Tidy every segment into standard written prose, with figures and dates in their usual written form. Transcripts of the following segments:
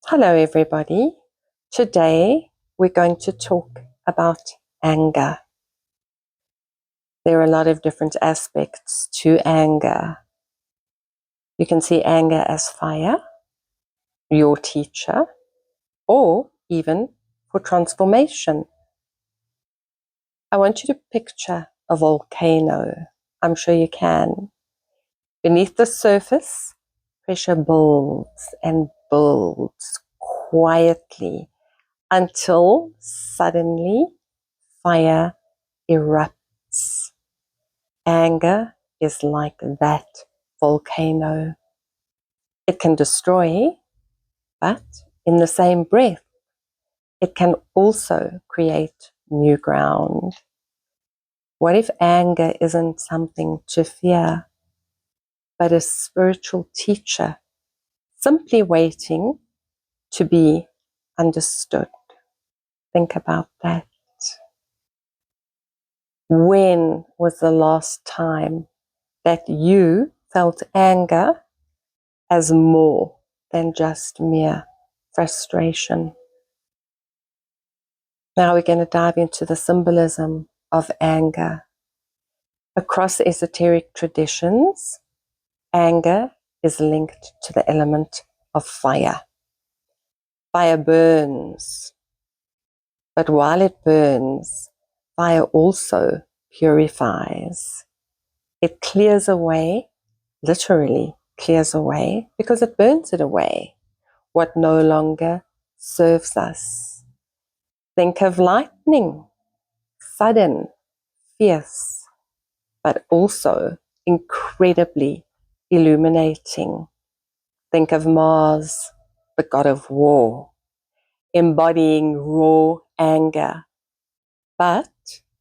Hello everybody. Today we're going to talk about anger. There are a lot of different aspects to anger. You can see anger as fire, your teacher, or even for transformation. I want you to picture a volcano. I'm sure you can. Beneath the surface, pressure builds and builds quietly until suddenly fire erupts. Anger is like that volcano. It can destroy, but in the same breath, it can also create new ground. What if anger isn't something to fear, but a spiritual teacher simply waiting to be understood? Think about that. When was the last time that you felt anger as more than just mere frustration? Now we're going to dive into the symbolism of anger. Across esoteric traditions, anger is linked to the element of fire. Fire burns, but while it burns, fire also purifies. It clears away, literally clears away, because it burns it away, what no longer serves us. Think of lightning, sudden, fierce, but also incredibly illuminating. Think of Mars, the god of war, embodying raw anger, but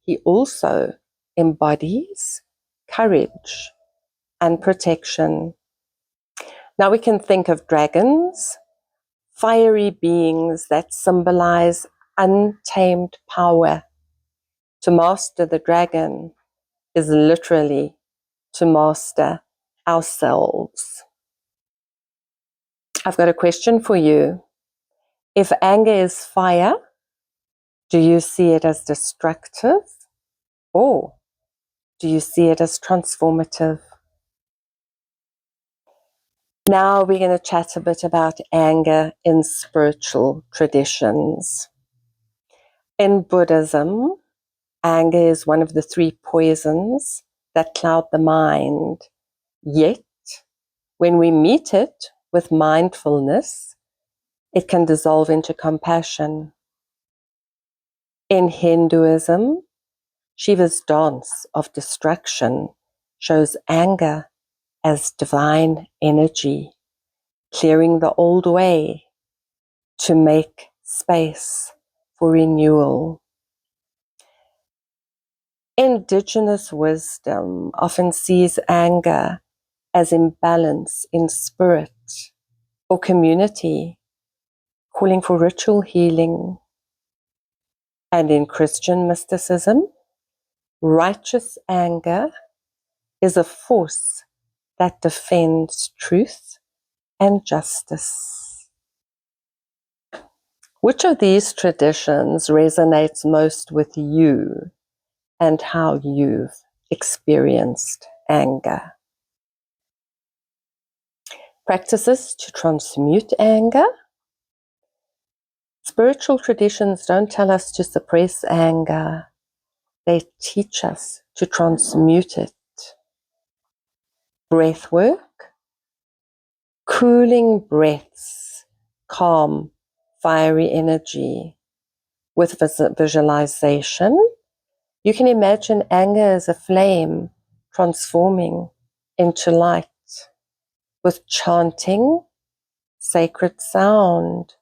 he also embodies courage and protection. Now we can think of dragons, fiery beings that symbolize untamed power. To master the dragon is literally to master ourselves. I've got a question for you. If anger is fire, do you see it as destructive, or do you see it as transformative? Now we're going to chat a bit about anger in spiritual traditions. In Buddhism, anger is one of the 3 poisons that cloud the mind. Yet, when we meet it with mindfulness, it can dissolve into compassion. In Hinduism, Shiva's dance of destruction shows anger as divine energy, clearing the old way to make space for renewal. Indigenous wisdom often sees anger as imbalance in spirit or community, calling for ritual healing. And in Christian mysticism, righteous anger is a force that defends truth and justice. Which of these traditions resonates most with you and how you've experienced anger? Practices to transmute anger. Spiritual traditions don't tell us to suppress anger. They teach us to transmute it. Breathwork, cooling breaths, calm, fiery energy. With visualization, you can imagine anger as a flame transforming into light. With chanting, sacred sound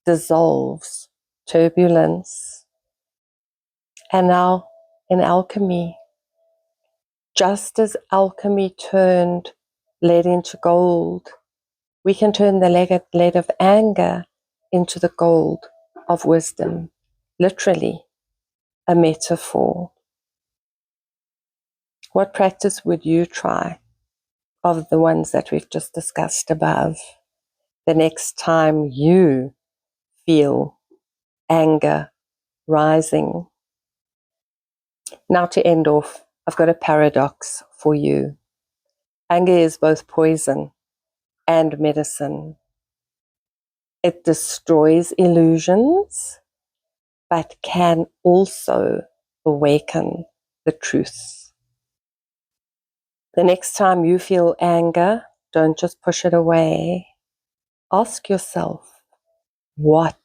dissolves turbulence. And now in alchemy, just as alchemy turned lead into gold, we can turn the lead of anger into the gold of wisdom. Literally, a metaphor. What practice would you try of the ones that we've just discussed above? The next time you feel anger rising. Now to end off, I've got a paradox for you. Anger is both poison and medicine. It destroys illusions, but can also awaken the truth. The next time you feel anger, don't just push it away. Ask yourself, what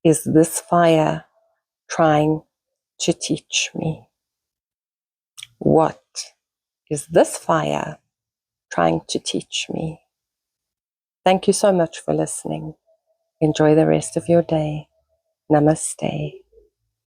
is this fire trying to teach me? What is this fire trying to teach me? Thank you so much for listening. Enjoy the rest of your day. Namaste.